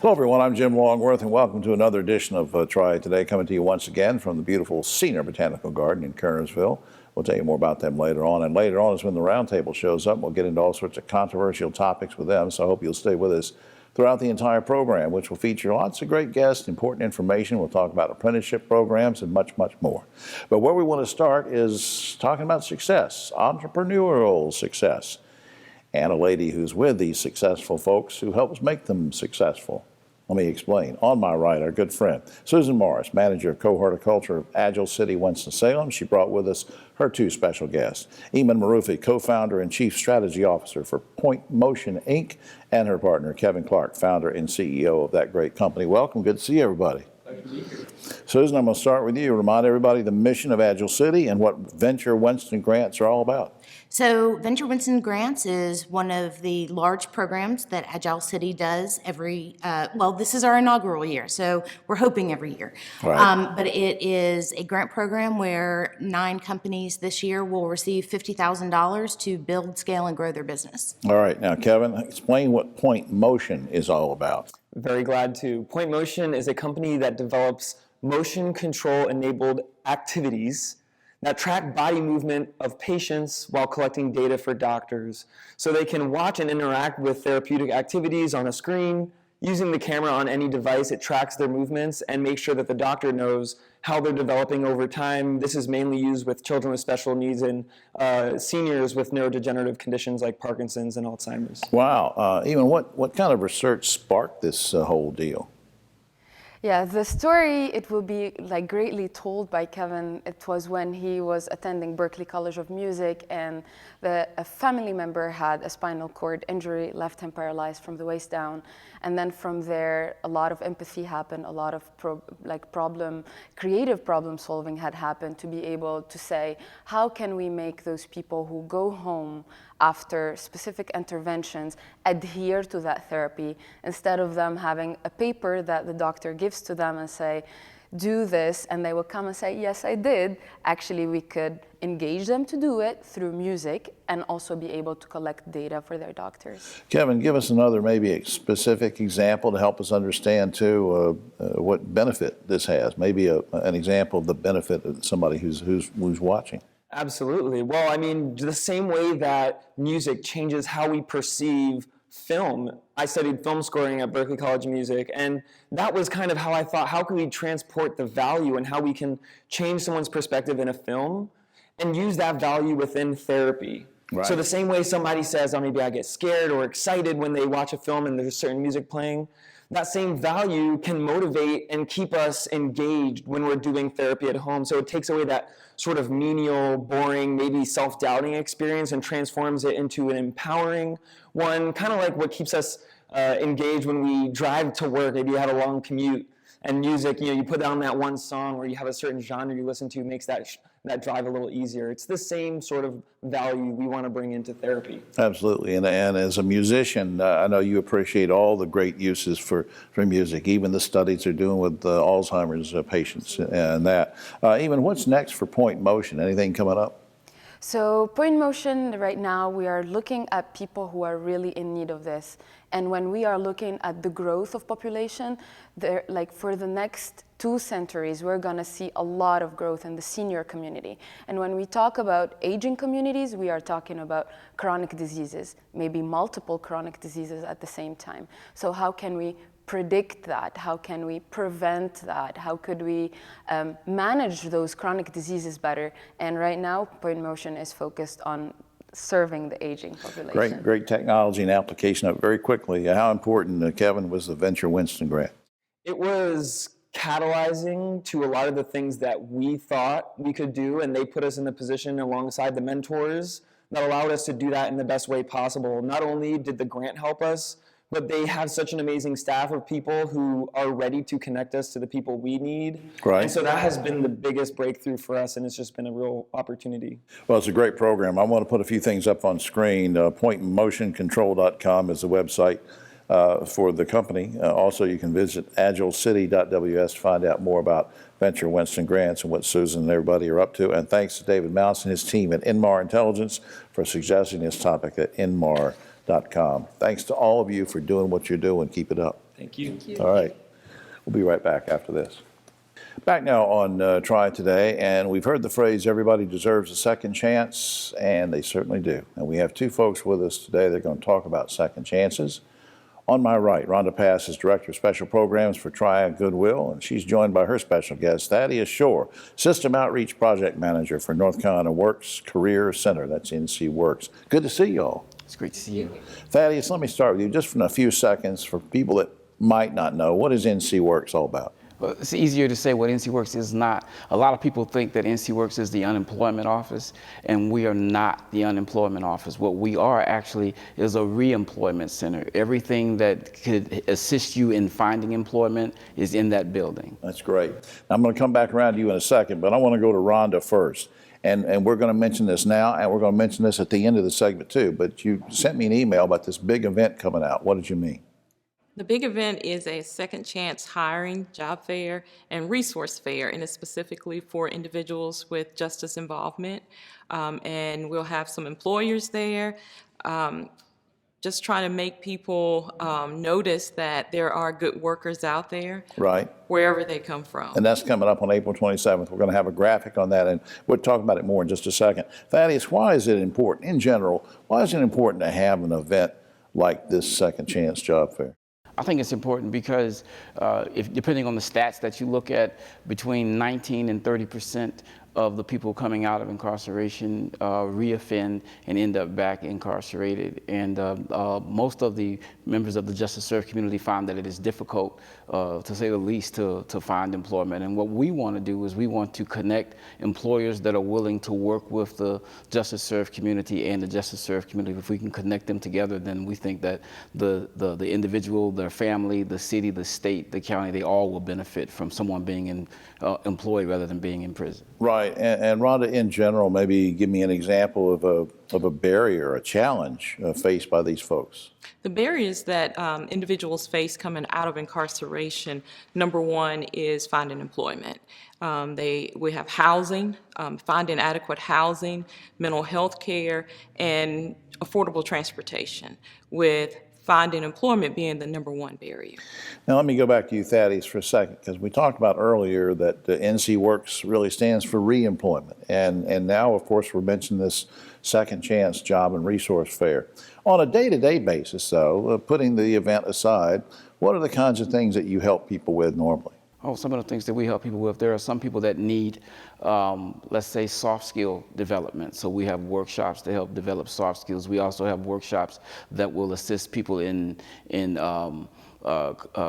Hello, everyone. I'm Jim Longworth, and welcome to another edition of Triad Today, coming to you once again from the beautiful Senior Botanical Garden in Kernersville. We'll tell you more about them later on. And later on is when the roundtable shows up. We'll get into all sorts of controversial topics with them, so I hope you'll stay with us throughout the entire program, which will feature lots of great guests, important information. We'll talk about apprenticeship programs and much, much more. But where we want to start is talking about success, entrepreneurial success, and a lady who's with these successful folks who helps make them successful. Let me explain. On my right, our good friend, Susan Morris, manager of co-horticulture of Agile City, Winston-Salem. She brought with us her two special guests, Eamon Marufi, co-founder and chief strategy officer for Point Motion, Inc., and her partner, Kevin Clark, founder and CEO of that great company. Welcome. Good to see everybody. Thank you. Susan, I'm going to start with you. Remind everybody the mission of Agile City and what Venture Winston grants are all about. So Venture Winston Grants is one of the large programs that Agile City does every, this is our inaugural year, so we're hoping every year. Right. But it is a grant program where 9 companies this year will receive $50,000 to build, scale, and grow their business. All right. Now, Kevin, explain what Point Motion is all about. Very glad to. Point Motion is a company that develops motion control enabled activities that track body movement of patients while collecting data for doctors. So they can watch and interact with therapeutic activities on a screen. Using the camera on any device, it tracks their movements and makes sure that the doctor knows how they're developing over time. This is mainly used with children with special needs and seniors with neurodegenerative conditions like Parkinson's and Alzheimer's. Wow. Eamon, what kind of research sparked this whole deal? Yeah, the story, it will be greatly told by Kevin. It was when he was attending Berklee College of Music, and a family member had a spinal cord injury, left him paralyzed from the waist down. And then from there, a lot of empathy happened, a lot of creative problem solving had happened to be able to say, how can we make those people who go home after specific interventions adhere to that therapy, instead of them having a paper that the doctor gives to them and say, do this, and they will come and say, yes, I did. Actually, we could engage them to do it through music and also be able to collect data for their doctors. Kevin, give us another maybe a specific example to help us understand too what benefit this has. Maybe an example of the benefit of somebody who's watching. Absolutely. Well, I mean, the same way that music changes how we perceive film. I studied film scoring at Berklee College of Music, and that was kind of how I thought, how can we transport the value and how we can change someone's perspective in a film and use that value within therapy. Right. So the same way somebody says, oh, maybe I get scared or excited when they watch a film and there's certain music playing, that same value can motivate and keep us engaged when we're doing therapy at home. So it takes away that sort of menial, boring, maybe self-doubting experience and transforms it into an empowering one, kind of like what keeps us engaged when we drive to work. Maybe you have a long commute, and music, you put down that one song, or you have a certain genre you listen to, makes that drive a little easier. It's the same sort of value we want to bring into therapy. Absolutely, and as a musician, I know you appreciate all the great uses for music, even the studies they're doing with Alzheimer's patients and that. Even what's next for Point Motion? Anything coming up? So Point Motion, right now, we are looking at people who are really in need of this. And when we are looking at the growth of population, for the next 2 centuries, we're gonna see a lot of growth in the senior community. And when we talk about aging communities, we are talking about chronic diseases, maybe multiple chronic diseases at the same time. So how can we predict that? How can we prevent that? How could we manage those chronic diseases better? And right now, Point Motion is focused on serving the aging population. Great technology and application of it very quickly. How important, Kevin, was the Venture Winston grant? It was catalyzing to a lot of the things that we thought we could do, and they put us in the position alongside the mentors that allowed us to do that in the best way possible. Not only did the grant help us, but they have such an amazing staff of people who are ready to connect us to the people we need. Right. And so that has been the biggest breakthrough for us, and it's just been a real opportunity. Well, it's a great program. I want to put a few things up on screen. PointMotionControl.com is the website for the company. Also, you can visit agilecity.ws to find out more about Venture Winston Grants and what Susan and everybody are up to. And thanks to David Mouse and his team at Inmar Intelligence for suggesting this topic at Inmar.com. Thanks to all of you for doing what you're doing. Keep it up. Thank you. All right. We'll be right back after this. Back now on Triad Today, and we've heard the phrase, everybody deserves a second chance, and they certainly do. And we have two folks with us today that are going to talk about second chances. On my right, Rhonda Pass is Director of Special Programs for Triad Goodwill, and she's joined by her special guest, Thaddeus Shore, System Outreach Project Manager for North Carolina Works Career Center. That's NC Works. Good to see you all. It's great to see you. Thaddeus, let me start with you just for a few seconds for people that might not know. What is NC Works all about? Well, it's easier to say what NC Works is not. A lot of people think that NC Works is the unemployment office, and we are not the unemployment office. What we are actually is a re-employment center. Everything that could assist you in finding employment is in that building. That's great. Now, I'm going to come back around to you in a second, but I want to go to Rhonda first. And we're going to mention this now, and we're going to mention this at the end of the segment too. But you sent me an email about this big event coming out. What did you mean? The big event is a second chance hiring, job fair, and resource fair, and it's specifically for individuals with justice involvement. And we'll have some employers there, just trying to make people notice that there are good workers out there, Right. wherever they come from. And that's coming up on April 27th. We're going to have a graphic on that, and we'll talk about it more in just a second. Thaddeus, why is it important, in general, why is it important to have an event like this second chance job fair? I think it's important because depending on the stats that you look at, between 19 and 30% of the people coming out of incarceration reoffend and end up back incarcerated. And most of the members of the justice serve community find that it is difficult, to say the least, to find employment. And what we want to do is we want to connect employers that are willing to work with the justice serve community and the justice serve community. If we can connect them together, then we think that the individual, their family, the city, the state, the county, they all will benefit from someone being employed rather than being in prison. Right. And Rhonda, in general, maybe give me an example of a barrier, a challenge faced by these folks. The barriers that individuals face coming out of incarceration, number one is finding employment. We have housing, finding adequate housing, mental health care, and affordable transportation, with finding employment being the number one barrier. Now, let me go back to you, Thaddeus, for a second, because we talked about earlier that the NC Works really stands for reemployment. And now, of course, we're mentioning this second chance job and resource fair. On a day-to-day basis, though, putting the event aside, what are the kinds of things that you help people with normally? Oh, some of the things that we help people with, there are some people that need, let's say, soft skill development. So we have workshops to help develop soft skills. We also have workshops that will assist people in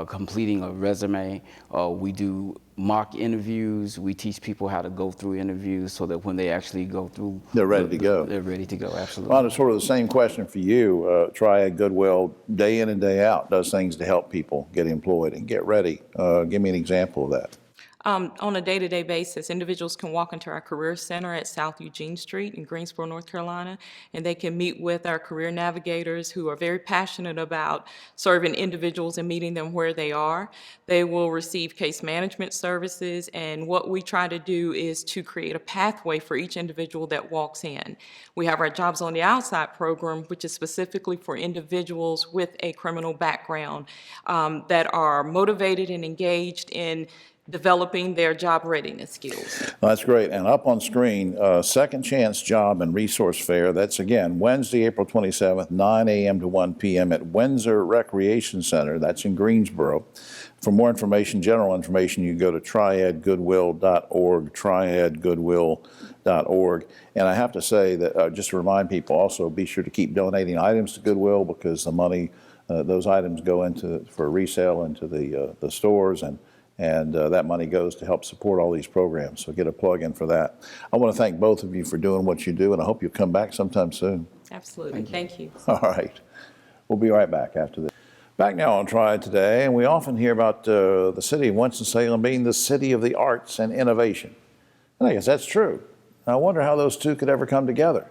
completing a resume. We do mock interviews. We teach people how to go through interviews so that when they actually go through, They're ready to go. They're ready to go, absolutely. Rhonda, sort of the same question for you. Triad Goodwill, day in and day out, does things to help people get employed and get ready. Give me an example of that. On a day-to-day basis, individuals can walk into our Career Center at South Eugene Street in Greensboro, North Carolina, and they can meet with our career navigators who are very passionate about serving individuals and meeting them where they are. They will receive case management services, and what we try to do is to create a pathway for each individual that walks in. We have our Jobs on the Outside program, which is specifically for individuals with a criminal background that are motivated and engaged in developing their job readiness skills. Well, that's great. And up on screen, Second Chance Job and Resource Fair. That's, again, Wednesday, April 27th, 9 a.m. to 1 p.m. at Windsor Recreation Center. That's in Greensboro. For more information, general information, you go to triadgoodwill.org, triadgoodwill.org. And I have to say that, just to remind people, also be sure to keep donating items to Goodwill, because the money, those items go for resale into the stores, and that money goes to help support all these programs. So get a plug in for that. I want to thank both of you for doing what you do, and I hope you'll come back sometime soon. Absolutely. Thank you. All right. We'll be right back after this. Back now on Triad Today, and we often hear about the city of Winston-Salem being the city of the arts and innovation. And I guess that's true. I wonder how those two could ever come together.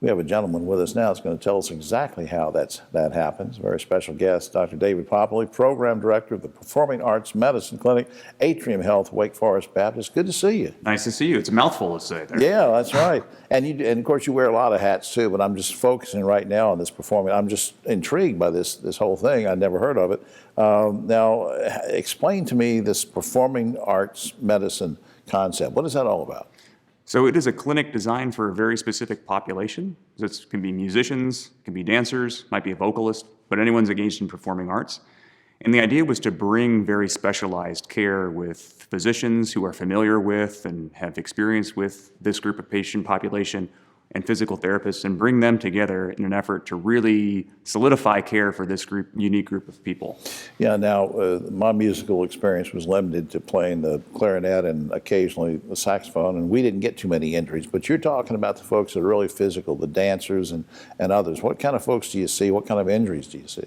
We have a gentleman with us now that's going to tell us exactly how that happens. A very special guest, Dr. David Popoli, Program Director of the Performing Arts Medicine Clinic, Atrium Health, Wake Forest Baptist. Good to see you. Nice to see you. It's a mouthful to say there. Yeah, that's right. And of course you wear a lot of hats too, but I'm just focusing right now on this performing. I'm just intrigued by this whole thing. I'd never heard of it. Now, explain to me this performing arts medicine concept. What is that all about? So it is a clinic designed for a very specific population. It can be musicians, it can be dancers, might be a vocalist, but anyone's engaged in performing arts. And the idea was to bring very specialized care with physicians who are familiar with and have experience with this group of patient population and physical therapists, and bring them together in an effort to really solidify care for this unique group of people. Yeah, now my musical experience was limited to playing the clarinet and occasionally the saxophone, and we didn't get too many injuries, but you're talking about the folks that are really physical, the dancers and others. What kind of folks do you see? What kind of injuries do you see?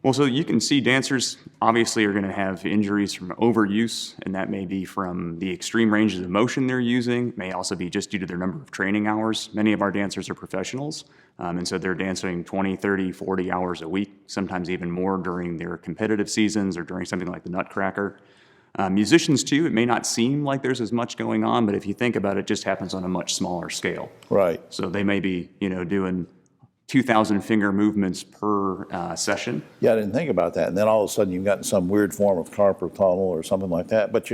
Well, so you can see dancers obviously are going to have injuries from overuse, and that may be from the extreme ranges of motion they're using. It may also be just due to their number of training hours. Many of our dancers are professionals, and so they're dancing 20, 30, 40 hours a week, sometimes even more during their competitive seasons or during something like the Nutcracker. Musicians too, it may not seem like there's as much going on, but if you think about it, it just happens on a much smaller scale. Right. So they may be, doing 2,000 finger movements per session. Yeah, I didn't think about that. And then all of a sudden you've gotten some weird form of carpal tunnel or something like that. But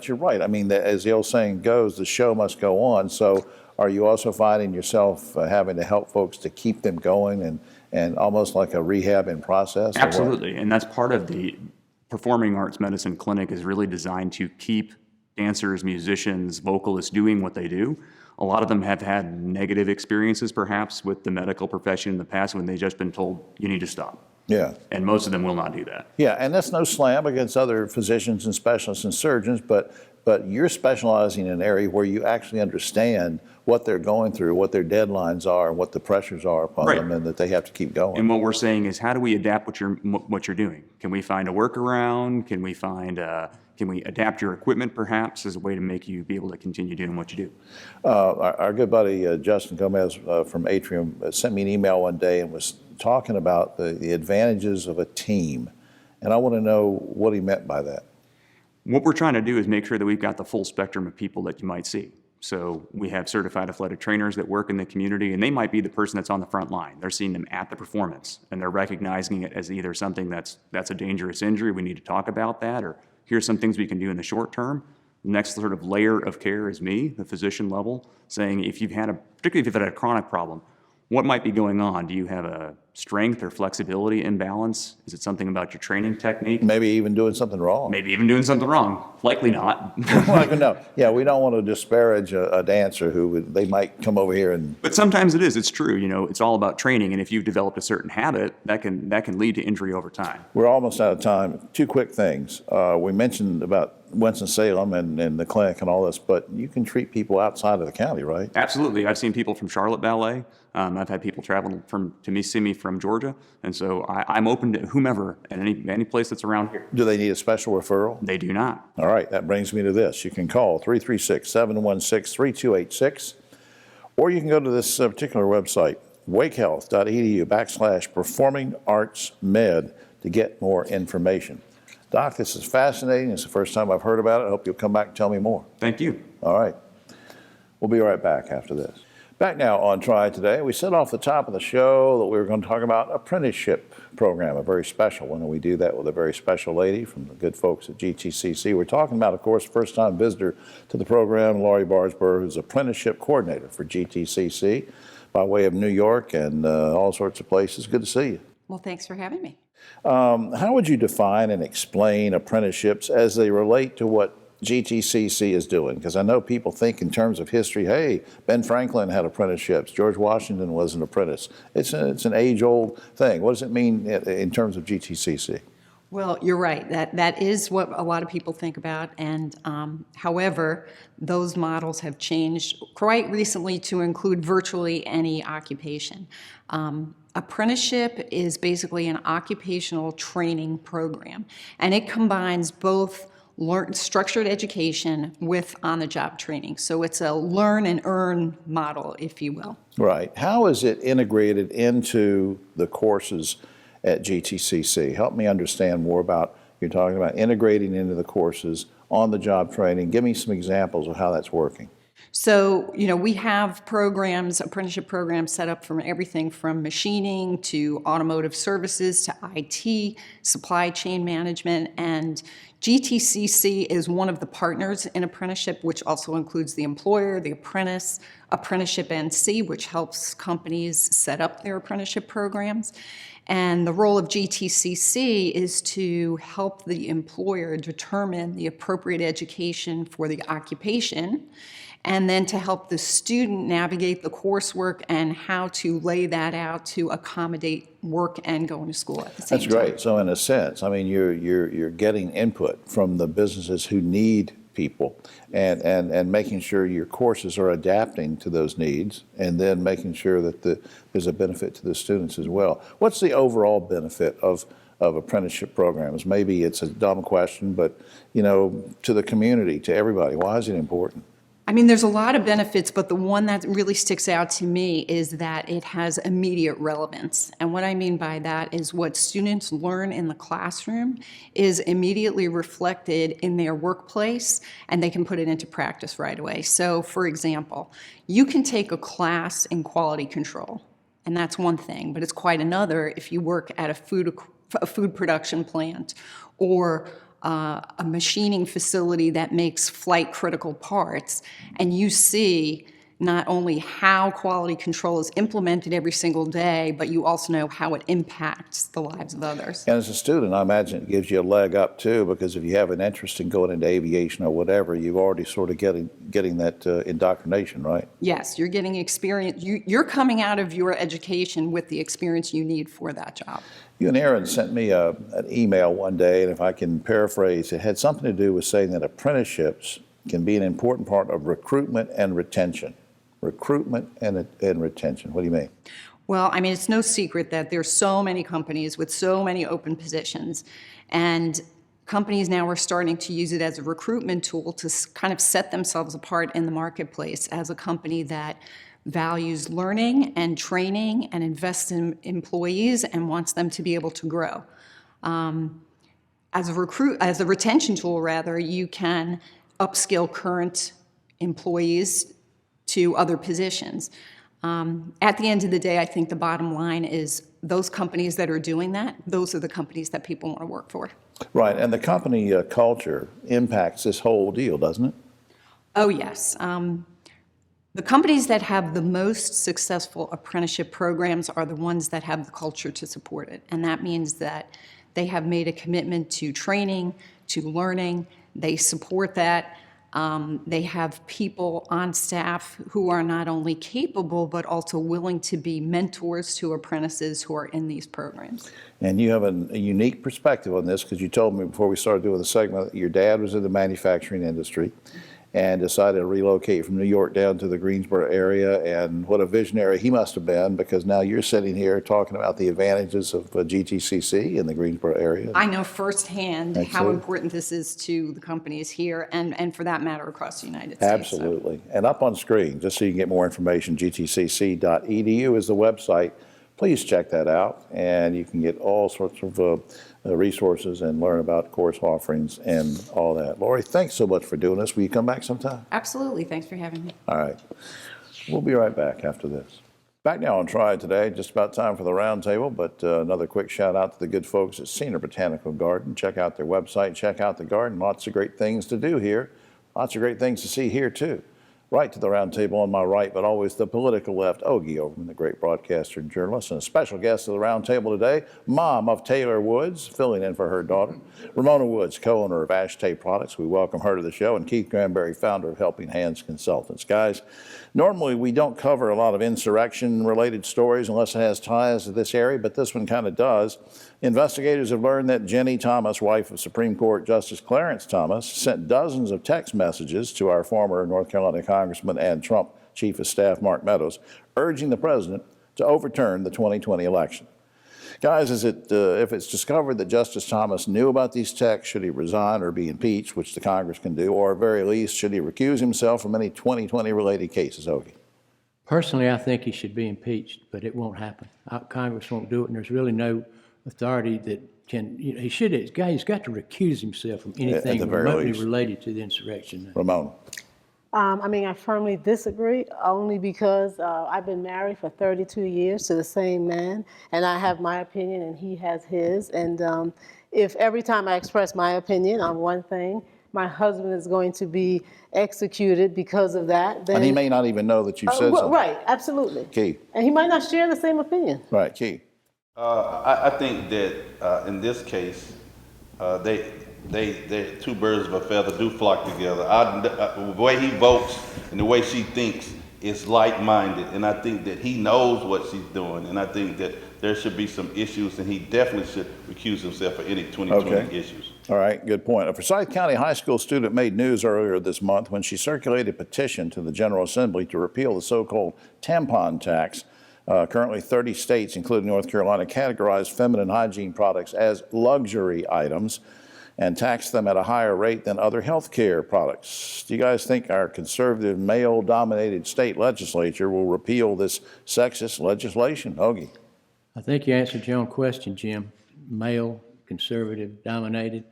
you're right. I mean, as the old saying goes, the show must go on. So are you also finding yourself having to help folks to keep them going and almost like a rehab in process? Absolutely. And that's part of the Performing Arts Medicine Clinic, is really designed to keep dancers, musicians, vocalists doing what they do. A lot of them have had negative experiences, perhaps, with the medical profession in the past when they've just been told, you need to stop. Yeah. And most of them will not do that. Yeah, and that's no slam against other physicians and specialists and surgeons, but you're specializing in an area where you actually understand what they're going through, what their deadlines are, what the pressures are upon them, and that they have to keep going. And what we're saying is, how do we adapt what you're doing? Can we find a workaround? Can we adapt your equipment, perhaps, as a way to make you be able to continue doing what you do? Our good buddy Justin Gomez from Atrium sent me an email one day and was talking about the advantages of a team. And I want to know what he meant by that. What we're trying to do is make sure that we've got the full spectrum of people that you might see. So we have certified athletic trainers that work in the community, and they might be the person that's on the front line. They're seeing them at the performance, and they're recognizing it as either something that's a dangerous injury, we need to talk about that, or here's some things we can do in the short term. The next sort of layer of care is me, the physician level, saying particularly if you've had a chronic problem, what might be going on? Do you have a strength or flexibility imbalance? Is it something about your training technique? Maybe even doing something wrong. Maybe even doing something wrong. Likely not. No. Yeah, we don't want to disparage a dancer they might come over here and. But sometimes it is. It's true. It's all about training, and if you've developed a certain habit, that can lead to injury over time. We're almost out of time. Two quick things. We mentioned about Winston-Salem and the clinic and all this, but you can treat people outside of the county, right? Absolutely. I've seen people from Charlotte Ballet. I've had people travel to see me from Georgia, and so I'm open to whomever at any place that's around here. Do they need a special referral? They do not. All right, that brings me to this. You can call 336-716-3286, or you can go to this particular website, wakehealth.edu/performingartsmed to get more information. Doc, this is fascinating. It's the first time I've heard about it. I hope you'll come back and tell me more. Thank you. All right. We'll be right back after this. Back now on Triad Today. We said off the top of the show that we were going to talk about apprenticeship program, a very special one, and we do that with a very special lady from the good folks at GTCC. We're talking about, of course, first-time visitor to the program, Laurie Barsberg, who's apprenticeship coordinator for GTCC by way of New York and all sorts of places. Good to see you. Well, thanks for having me. How would you define and explain apprenticeships as they relate to what GTCC is doing? Because I know people think in terms of history, hey, Ben Franklin had apprenticeships, George Washington was an apprentice. It's an age-old thing. What does it mean in terms of GTCC? Well, you're right. That is what a lot of people think about. And however, those models have changed quite recently to include virtually any occupation. Apprenticeship is basically an occupational training program, and it combines both structured education with on-the-job training. So it's a learn and earn model, if you will. Right. How is it integrated into the courses at GTCC? Help me understand more about, you're talking about integrating into the courses, on-the-job training. Give me some examples of how that's working. So, we have programs, apprenticeship programs set up from everything from machining to automotive services to IT, supply chain management, and GTCC is one of the partners in apprenticeship, which also includes the employer, the apprentice, Apprenticeship NC, which helps companies set up their apprenticeship programs. And the role of GTCC is to help the employer determine the appropriate education for the occupation, and then to help the student navigate the coursework and how to lay that out to accommodate work and going to school at the same time. That's great. So in a sense, I mean, you're getting input from the businesses who need people, and making sure your courses are adapting to those needs, and then making sure that there's a benefit to the students as well. What's the overall benefit of apprenticeship programs? Maybe it's a dumb question, but to the community, to everybody, why is it important? I mean, there's a lot of benefits, but the one that really sticks out to me is that it has immediate relevance. And what I mean by that is what students learn in the classroom is immediately reflected in their workplace, and they can put it into practice right away. So, for example, you can take a class in quality control, and that's one thing, but it's quite another if you work at a food production plant or a machining facility that makes flight critical parts, and you see not only how quality control is implemented every single day, but you also know how it impacts the lives of others. And as a student, I imagine it gives you a leg up too, because if you have an interest in going into aviation or whatever, you've already sort of getting that indoctrination, right? Yes, you're getting experience. You're coming out of your education with the experience you need for that job. You and Aaron sent me an email one day, and if I can paraphrase, it had something to do with saying that apprenticeships can be an important part of recruitment and retention. Recruitment and retention. What do you mean? Well, I mean, it's no secret that there's so many companies with so many open positions, and companies now are starting to use it as a recruitment tool to kind of set themselves apart in the marketplace as a company that values learning and training and invests in employees and wants them to be able to grow. As a retention tool, rather, you can upskill current employees to other positions. At the end of the day, I think the bottom line is those companies that are doing that, those are the companies that people want to work for. Right, and the company culture impacts this whole deal, doesn't it? Oh, yes. The companies that have the most successful apprenticeship programs are the ones that have the culture to support it. And that means that they have made a commitment to training, to learning, they support that. They have people on staff who are not only capable, but also willing to be mentors to apprentices who are in these programs. And you have a unique perspective on this, because you told me before we started doing the segment that your dad was in the manufacturing industry and decided to relocate from New York down to the Greensboro area. And what a visionary he must have been, because now you're sitting here talking about the advantages of GTCC in the Greensboro area. I know firsthand how important this is to the companies here and for that matter across the United States. Absolutely. And up on screen, just so you can get more information, gtcc.edu is the website. Please check that out, and you can get all sorts of resources and learn about course offerings and all that. Lori, thanks so much for doing this. Will you come back sometime? Absolutely. Thanks for having me. All right. We'll be right back after this. Back now on Triad Today, just about time for the roundtable, but another quick shout out to the good folks at Senior Botanical Garden. Check out their website, check out the garden. Lots of great things to do here. Lots of great things to see here, too. Right to the roundtable on my right, but always the political left, Ogie Overman, the great broadcaster and journalist, and a special guest of the roundtable today, mom of Taylor Woods, filling in for her daughter, Ramona Woods, co-owner of Ashtay Products. We welcome her to the show, and Keith Granberry, founder of Helping Hands Consultants. Guys, normally we don't cover a lot of insurrection-related stories unless it has ties to this area, but this one kind of does. Investigators have learned that Jenny Thomas, wife of Supreme Court Justice Clarence Thomas, sent dozens of text messages to our former North Carolina Congressman and Trump Chief of Staff Mark Meadows, urging the president to overturn the 2020 election. Guys, is it if it's discovered that Justice Thomas knew about these texts, should he resign or be impeached, which the Congress can do, or at very least, should he recuse himself from any 2020 related cases? Ogie. Personally, I think he should be impeached, but it won't happen. Congress won't do it, and there's really no authority that can, he's got to recuse himself from anything remotely related to the insurrection. Ramona. I mean, I firmly disagree, only because I've been married for 32 years to the same man, and I have my opinion and he has his. And if every time I express my opinion on one thing, my husband is going to be executed because of that, then... And he may not even know that you said something. Right, absolutely. Key. And he might not share the same opinion. Right, Key. I think that in this case, they two birds of a feather do flock together. The way he votes and the way she thinks is like-minded, and I think that he knows what she's doing, and I think that there should be some issues, and he definitely should recuse himself of any 2020 issues. All right, good point. A Forsyth County high school student made news earlier this month when she circulated a petition to the General Assembly to repeal the so-called tampon tax. Currently, 30 states, including North Carolina, categorize feminine hygiene products as luxury items and tax them at a higher rate than other health care products. Do you guys think our conservative, male-dominated state legislature will repeal this sexist legislation? Ogie. I think you answered your own question, Jim. Male, conservative, dominated.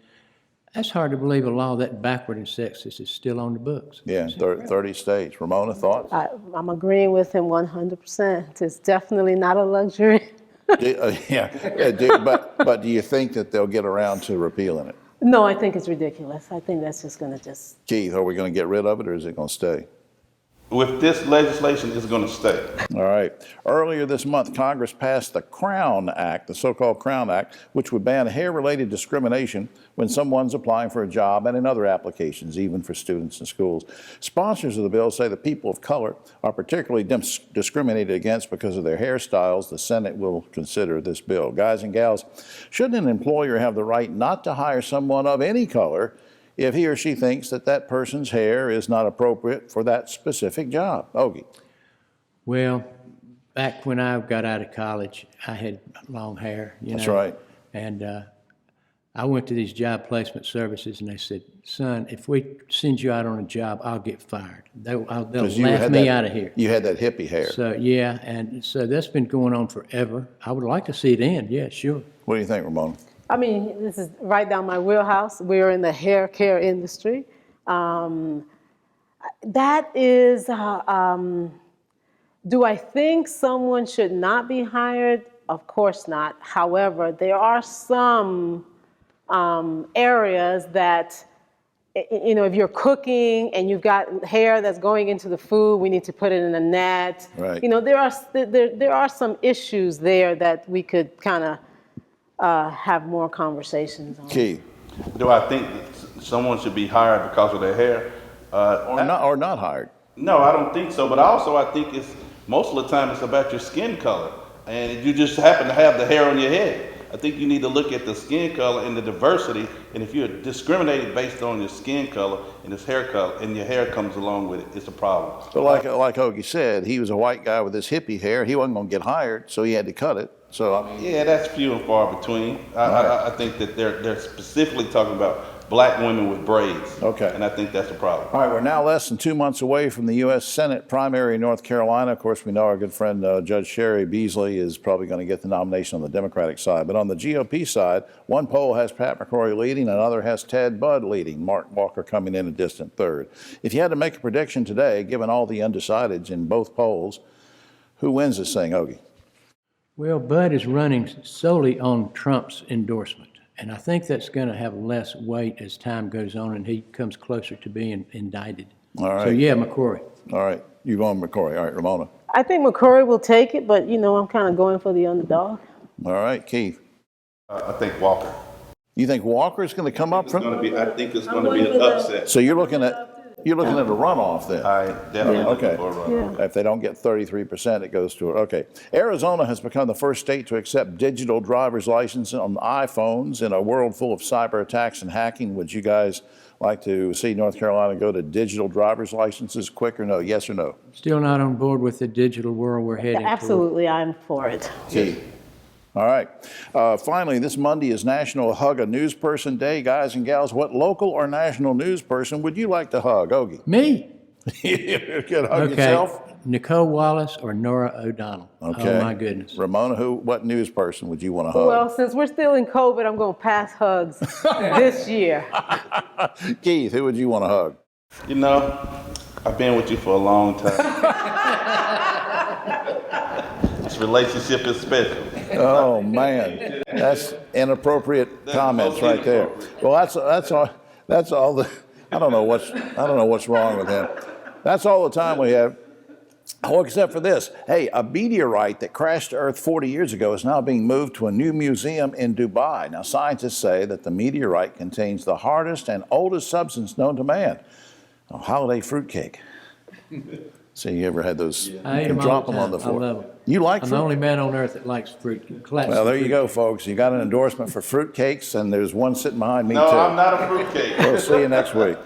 That's hard to believe a law that backward and sexist is still on the books. Yeah, 30 states. Ramona, thoughts? I'm agreeing with him 100%. It's definitely not a luxury. But do you think that they'll get around to repealing it? No, I think it's ridiculous. I think that's just going to just... Keith, are we going to get rid of it, or is it going to stay? With this legislation, it's going to stay. All right. Earlier this month, Congress passed the Crown Act, the so-called Crown Act, which would ban hair-related discrimination when someone's applying for a job and in other applications, even for students in schools. Sponsors of the bill say that people of color are particularly discriminated against because of their hairstyles. The Senate will consider this bill. Guys and gals, shouldn't an employer have the right not to hire someone of any color if he or she thinks that that person's hair is not appropriate for that specific job? Ogie. Well, back when I got out of college, I had long hair, That's right. And I went to these job placement services, and they said, son, if we send you out on a job, I'll get fired. They'll laugh me out of here. You had that hippie hair. So, yeah, and so that's been going on forever. I would like to see it end, yeah, sure. What do you think, Ramona? I mean, this is right down my wheelhouse. We're in the hair care industry. That is, do I think someone should not be hired? Of course not. However, there are some areas that, you know, if you're cooking and you've got hair that's going into the food, we need to put it in a net. Right. You know, there are some issues there that we could kind of have more conversations on. Key. Do I think that someone should be hired because of their hair? Or not hired? No, I don't think so. But also, I think it's most of the time it's about your skin color, and you just happen to have the hair on your head. I think you need to look at the skin color and the diversity. And if you're discriminated based on your skin color and this hair color, and your hair comes along with it, it's a problem. But like Ogie said, he was a white guy with this hippie hair. He wasn't going to get hired, so he had to cut it. So I mean, yeah, that's few and far between. I think that they're specifically talking about black women with braids. Okay. And I think that's a problem. all right, we're now less than 2 months away from the U.S. Senate primary in North Carolina. Of course, we know our good friend Judge Sherry Beasley is probably going to get the nomination on the Democratic side. But on the GOP side, one poll has Pat McCrory leading, another has Ted Budd leading, Mark Walker coming in a distant third. If you had to make a prediction today, given all the undecideds in both polls, who wins this thing, Ogie? Well, Bud is running solely on Trump's endorsement, and I think that's going to have less weight as time goes on and he comes closer to being indicted. All right. So, yeah, McCrory. All right, you're going McCrory. All right, Ramona. I think McCrory will take it, but, you know, I'm kind of going for the underdog. All right, Keith. I think Walker. You think Walker's going to come up from? I think it's going to be an upset. So you're looking at a runoff then? I definitely Okay. for a run. If they don't get 33%, it goes to it. Okay. Arizona has become the first state to accept digital driver's license on iPhones in a world full of cyber attacks and hacking. Would you guys like to see North Carolina go to digital driver's licenses quick or no? Yes or no? Still not on board with the digital world we're heading toward. Absolutely, I'm for it. Key. All right. Finally, this Monday is National Hug a News Person Day. Guys and gals, what local or national news person would you like to hug? Ogie. Me? You can hug Okay. yourself? Nicole Wallace or Nora O'Donnell. Okay. Oh, my goodness. Ramona, what news person would you want to hug? Well, since we're still in COVID, I'm going to pass hugs this year. Keith, who would you want to hug? You know, I've been with you for a long time. This relationship is special. Oh man, that's inappropriate comments right there. Well, that's all. That's all the. I don't know what's wrong with him. That's all the time we have. Oh, except for this. Hey, a meteorite that crashed to Earth 40 years ago is now being moved to a new museum in Dubai. Now, scientists say that the meteorite contains the hardest and oldest substance known to man, a holiday fruitcake. So you ever had those? I eat You them drop all them the on the time. floor. I love them. You like I'm fruit? the only man on earth that likes fruit. Well, there you go, folks. You got an endorsement for fruitcakes, and there's one sitting behind me, No, too. I'm not a fruitcake. We'll see you next week.